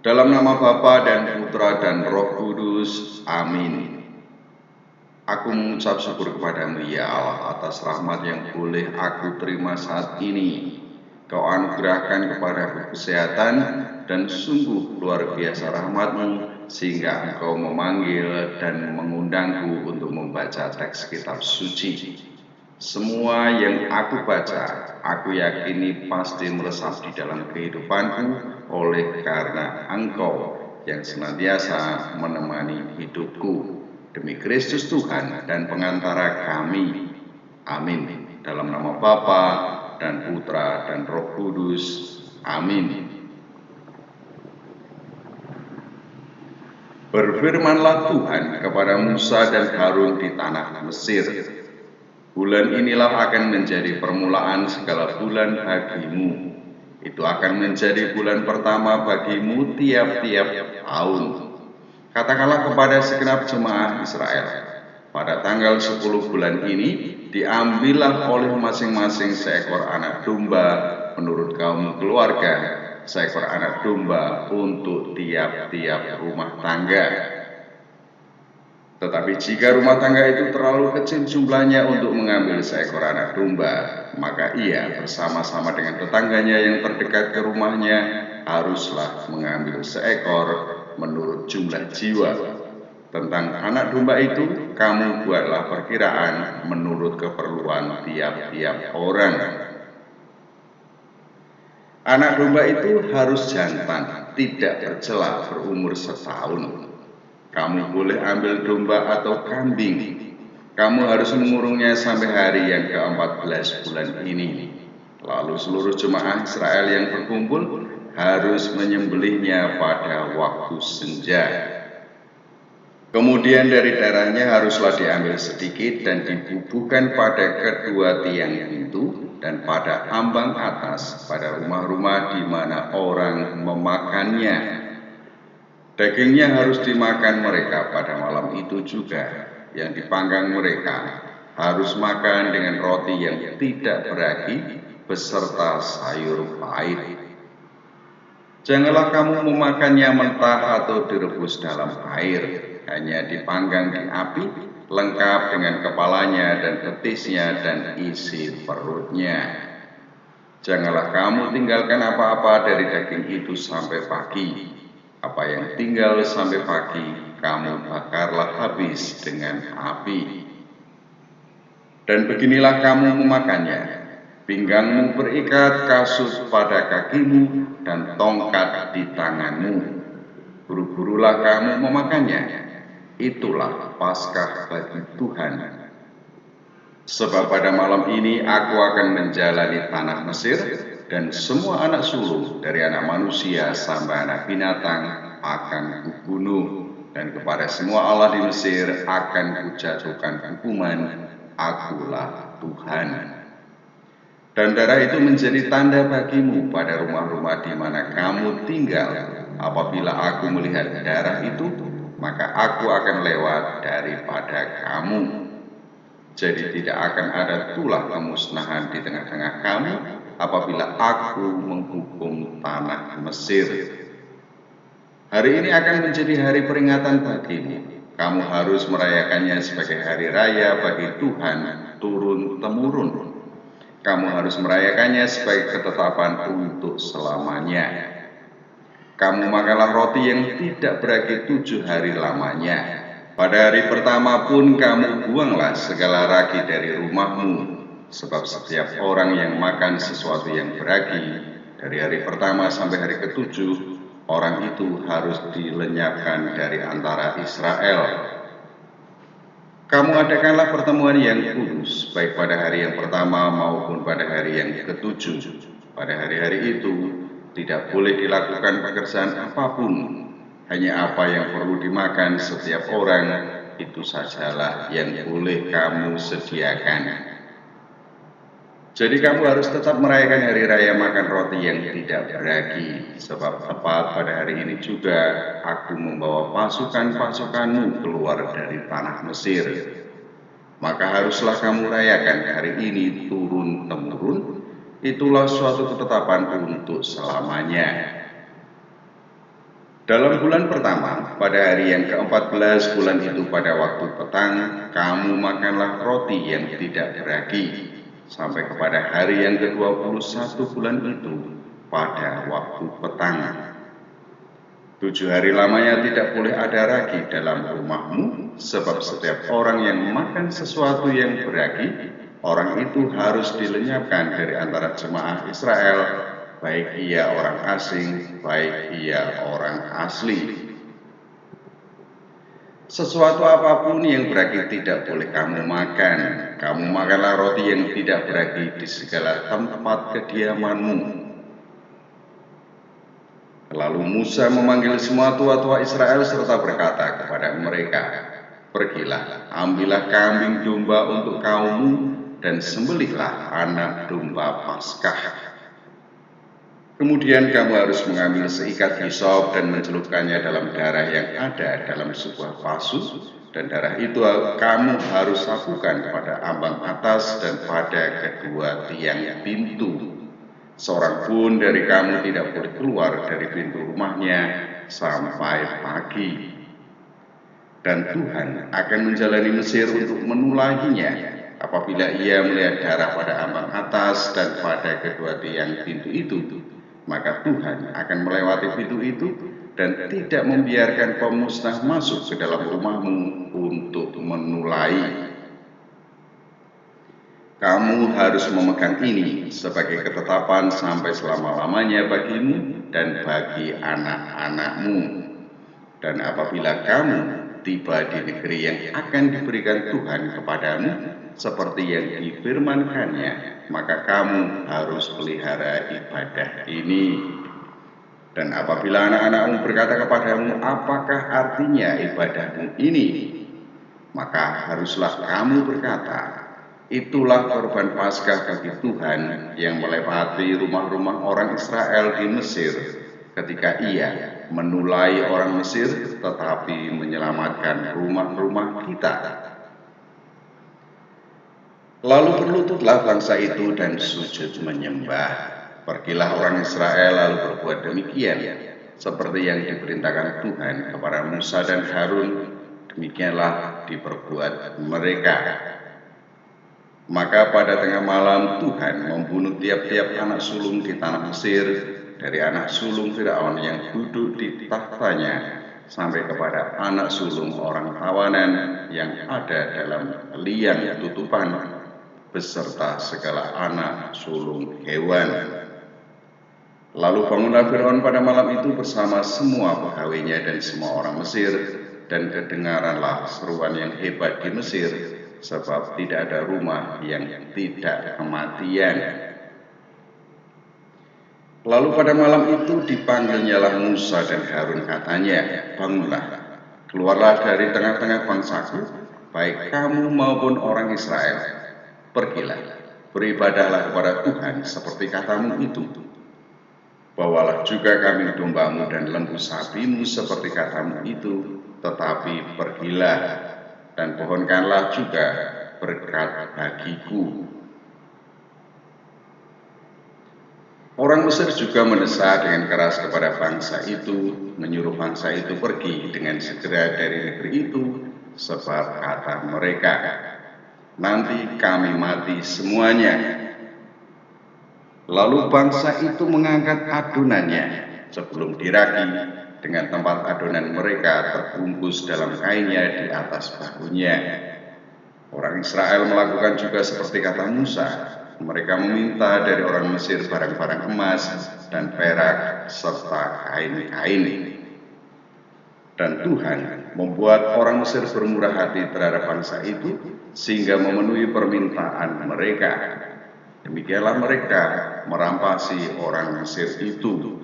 Dalam nama Bapa dan Putra dan Roh Kudus. Amin. Aku mengucap syukur kepadamu ya Allah atas rahmat yang boleh aku terima saat ini. Kau anugerahkan kepadaku kesehatan dan sungguh luar biasa rahmat-Mu sehingga Engkau memanggil dan mengundangku untuk membaca teks kitab suci. Semua yang aku baca, aku yakini pasti meresap di dalam kehidupanku oleh karena Engkau yang senantiasa menemani hidupku. Demi Kristus Tuhan dan pengantara kami. Amin. Dalam nama Bapa dan Putra dan Roh Kudus. Amin. Berfirmanlah Tuhan kepada Musa dan Harun di tanah Mesir. Bulan inilah akan menjadi permulaan segala bulan bagimu. Itu akan menjadi bulan pertama bagimu tiap-tiap tahun. Katakanlah kepada segenap jemaah Israel, pada tanggal 10 bulan ini, diambillah oleh masing-masing seekor anak domba menurut kaum keluarga, seekor anak domba untuk tiap-tiap rumah tangga. Tetapi jika rumah tangga itu terlalu kecil jumlahnya untuk mengambil seekor anak domba, maka ia bersama-sama dengan tetangganya yang terdekat ke rumahnya haruslah mengambil seekor menurut jumlah jiwa. Tentang anak domba itu, kamu buatlah perkiraan menurut keperluan tiap-tiap orang. Anak domba itu harus jantan, tidak bercela, berumur setahun. Kamu boleh ambil domba atau kambing. Kamu harus mengurungnya sampai hari yang ke-14 bulan ini. Lalu seluruh jemaah Israel yang berkumpul harus menyembelihnya pada waktu senja. Kemudian dari darahnya haruslah diambil sedikit dan dibubuhkan pada kedua tiang pintu dan pada ambang atas pada rumah-rumah di mana orang memakannya. Dagingnya harus dimakan mereka pada malam itu juga. Yang dipanggang mereka harus makan dengan roti yang tidak beragi beserta sayur pahit. Janganlah kamu memakannya mentah atau direbus dalam air, hanya dipanggang di api, lengkap dengan kepalanya dan betisnya dan isi perutnya. Janganlah kamu tinggalkan apa-apa dari daging itu sampai pagi. Apa yang tinggal sampai pagi, kamu bakarlah habis dengan api. Dan beginilah kamu memakannya. Pinggangmu berikat kasut pada kakimu dan tongkat di tanganmu. Buru-burulah kamu memakannya. Itulah Paskah bagi Tuhan. Sebab pada malam ini aku akan menjalani tanah Mesir, dan semua anak sulung dari anak manusia sampai anak binatang akan kubunuh, dan kepada semua Allah di Mesir akan kujatuhkan hukuman. Akulah Tuhan. Dan darah itu menjadi tanda bagimu pada rumah-rumah di mana kamu tinggal. Apabila aku melihat darah itu, maka aku akan lewat daripada kamu. Jadi tidak akan ada tulah kemusnahan di tengah-tengah kamu apabila aku menghukum tanah Mesir. Hari ini akan menjadi hari peringatan bagimu. Kamu harus merayakannya sebagai hari raya bagi Tuhan turun-temurun. Kamu harus merayakannya sebagai ketetapan untuk selamanya. Kamu makanlah roti yang tidak beragi 7 hari lamanya. Pada hari pertama pun kamu buanglah segala ragi dari rumahmu, sebab setiap orang yang makan sesuatu yang beragi dari hari pertama sampai hari ke-7, orang itu harus dilenyapkan dari antara Israel. Kamu adakanlah pertemuan yang kudus, baik pada hari yang pertama maupun pada hari yang ke-7. Pada hari-hari itu tidak boleh dilakukan pekerjaan apapun, hanya apa yang perlu dimakan setiap orang, itu sajalah yang boleh kamu sediakan. Jadi kamu harus tetap merayakan hari raya makan roti yang tidak beragi, sebab tepat pada hari ini juga aku membawa pasukan-pasukanmu keluar dari tanah Mesir. Maka haruslah kamu rayakan hari ini turun-temurun, itulah suatu ketetapan untuk selamanya. Dalam bulan pertama, pada hari yang ke-14 bulan itu pada waktu petang, kamu makanlah roti yang tidak beragi, sampai kepada hari yang ke-21 bulan itu pada waktu petang. 7 hari lamanya tidak boleh ada ragi dalam rumahmu, sebab setiap orang yang makan sesuatu yang beragi, orang itu harus dilenyapkan dari antara jemaah Israel, baik ia orang asing, baik ia orang asli. Sesuatu apapun yang beragi tidak boleh kamu makan. Kamu makanlah roti yang tidak beragi di segala tempat kediamanmu. Lalu Musa memanggil semua tua-tua Israel serta berkata kepada mereka, "Pergilah, ambillah kambing domba untuk kaummu dan sembelihlah anak domba Paskah. Kemudian kamu harus mengambil seikat hisop dan mencelupkannya dalam darah yang ada dalam sebuah pasu, dan darah itu kamu harus sapukan pada ambang atas dan pada kedua tiang pintu. Seorang pun dari kamu tidak boleh keluar dari pintu rumahnya sampai pagi. Dan Tuhan akan menjalani Mesir untuk menulahinya apabila ia melihat darah pada ambang atas dan pada kedua tiang pintu itu. Maka Tuhan akan melewati pintu itu dan tidak membiarkan pemusnah masuk ke dalam rumahmu untuk menulai. Kamu harus memegang ini sebagai ketetapan sampai selama-lamanya bagimu dan bagi anak-anakmu. Dan apabila kamu tiba di negeri yang akan diberikan Tuhan kepadamu, seperti yang difirmankannya, maka kamu harus pelihara ibadah ini. Dan apabila anak-anakmu berkata kepadamu, apakah artinya ibadahmu ini? Maka haruslah kamu berkata, itulah korban Paskah bagi Tuhan yang melewati rumah-rumah orang Israel di Mesir ketika ia menulai orang Mesir tetapi menyelamatkan rumah-rumah kita. Lalu berlututlah bangsa itu dan sujud menyembah. Pergilah orang Israel lalu berbuat demikian, seperti yang diperintahkan Tuhan kepada Musa dan Harun, demikianlah diperbuat mereka. Maka pada tengah malam Tuhan membunuh tiap-tiap anak sulung di tanah Mesir, dari anak sulung Firaun yang duduk di tahtanya, sampai kepada anak sulung orang tawanan yang ada dalam liang tutupan, beserta segala anak sulung hewan. Lalu bangunlah Firaun pada malam itu bersama semua pegawainya dan semua orang Mesir, dan kedengaranlah seruan yang hebat di Mesir, sebab tidak ada rumah yang tidak kematian. Lalu pada malam itu dipanggilnyalah Musa dan Harun, katanya, bangunlah, keluarlah dari tengah-tengah bangsaku, baik kamu maupun orang Israel. Pergilah, beribadahlah kepada Tuhan seperti katamu itu. Bawalah juga kambing dombamu dan lembu sapimu seperti katamu itu, tetapi pergilah dan pohonkanlah juga berkat bagiku. Orang Mesir juga mendesak dengan keras kepada bangsa itu, menyuruh bangsa itu pergi dengan segera dari negeri itu, sebab kata mereka, nanti kami mati semuanya. Lalu bangsa itu mengangkat adonannya sebelum diragi, dengan tempat adonan mereka terbungkus dalam kainnya di atas bahunya. Orang Israel melakukan juga seperti kata Musa. Mereka meminta dari orang Mesir barang-barang emas dan perak serta kain-kain. Dan Tuhan membuat orang Mesir bermurah hati terhadap bangsa itu, sehingga memenuhi permintaan mereka. Demikianlah mereka merampasi orang Mesir itu.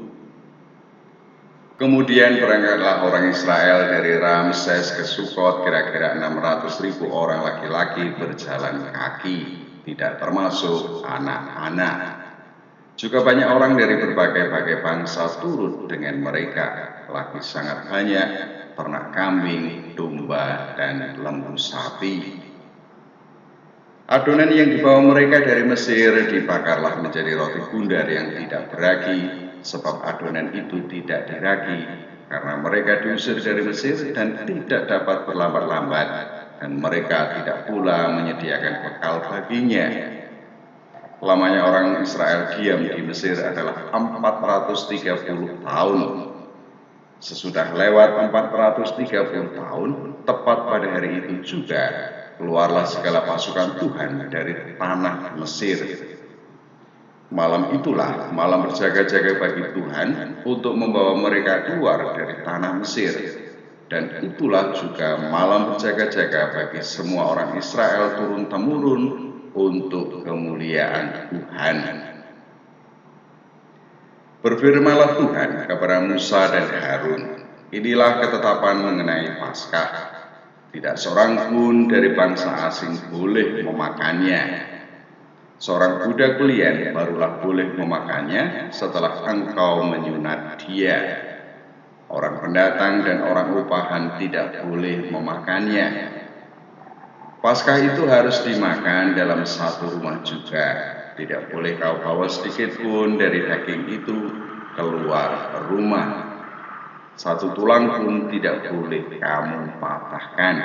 Kemudian berangkatlah orang Israel dari Ramses ke Sukot, kira-kira 600.000 orang laki-laki berjalan kaki, tidak termasuk anak-anak. Juga banyak orang dari berbagai-bagai bangsa turut dengan mereka, laki sangat banyak, ternak kambing, domba, dan lembu sapi. Adonan yang dibawa mereka dari Mesir dibakarlah menjadi roti bundar yang tidak beragi, sebab adonan itu tidak diragi, karena mereka diusir dari Mesir dan tidak dapat berlambat-lambat, dan mereka tidak pula menyediakan bekal baginya. Lamanya orang Israel diam di Mesir adalah 430 tahun. Sesudah lewat 430 tahun, tepat pada hari itu juga, keluarlah segala pasukan Tuhan dari tanah Mesir. Malam itulah malam berjaga-jaga bagi Tuhan untuk membawa mereka keluar dari tanah Mesir. Dan itulah juga malam berjaga-jaga bagi semua orang Israel turun-temurun untuk kemuliaan Tuhan. Berfirmanlah Tuhan kepada Musa dan Harun, inilah ketetapan mengenai Paskah. Tidak seorang pun dari bangsa asing boleh memakannya. Seorang budak belian barulah boleh memakannya setelah engkau menyunat dia. Orang pendatang dan orang upahan tidak boleh memakannya. Paskah itu harus dimakan dalam satu rumah juga. Tidak boleh kau bawa sedikit pun dari daging itu keluar rumah. Satu tulang pun tidak boleh kamu patahkan.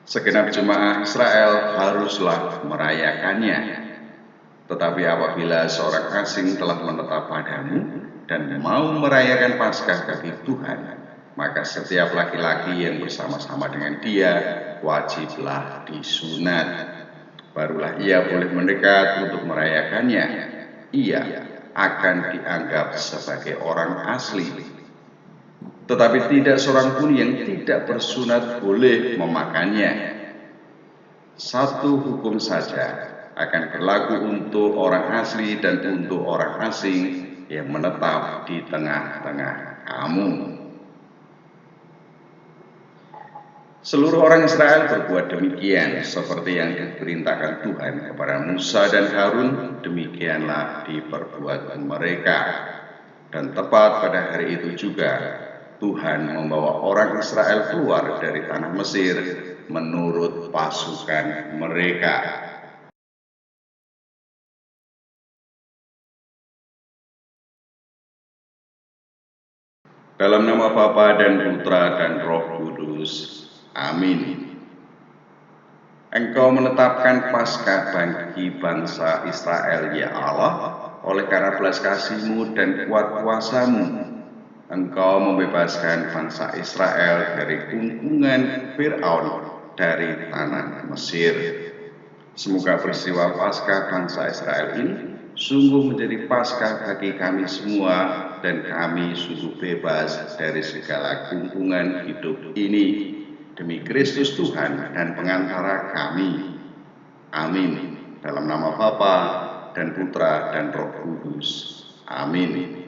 Segenap jemaah Israel haruslah merayakannya. Tetapi apabila seorang asing telah menetap padamu dan mau merayakan Paskah bagi Tuhan, maka setiap laki-laki yang bersama-sama dengan dia wajiblah disunat. Barulah ia boleh mendekat untuk merayakannya. Ia akan dianggap sebagai orang asli. Tetapi tidak seorang pun yang tidak bersunat boleh memakannya. Satu hukum saja akan berlaku untuk orang asli dan untuk orang asing yang menetap di tengah-tengah kamu. Seluruh orang Israel berbuat demikian seperti yang diperintahkan Tuhan kepada Musa dan Harun, demikianlah diperbuat mereka. Dan tepat pada hari itu juga, Tuhan membawa orang Israel keluar dari tanah Mesir menurut pasukan mereka. Dalam nama Bapa dan Putra dan Roh Kudus. Amin. Engkau menetapkan Paskah bagi bangsa Israel, ya Allah, oleh karena belas kasih-Mu dan kuat kuasa-Mu. Engkau membebaskan bangsa Israel dari kungkungan Fir'aun dari tanah Mesir. Semoga peristiwa Paskah bangsa Israel ini sungguh menjadi Paskah bagi kami semua, dan kami sungguh bebas dari segala kungkungan hidup ini. Demi Kristus Tuhan dan pengantara kami. Amin. Dalam nama Bapa dan Putra dan Roh Kudus. Amin.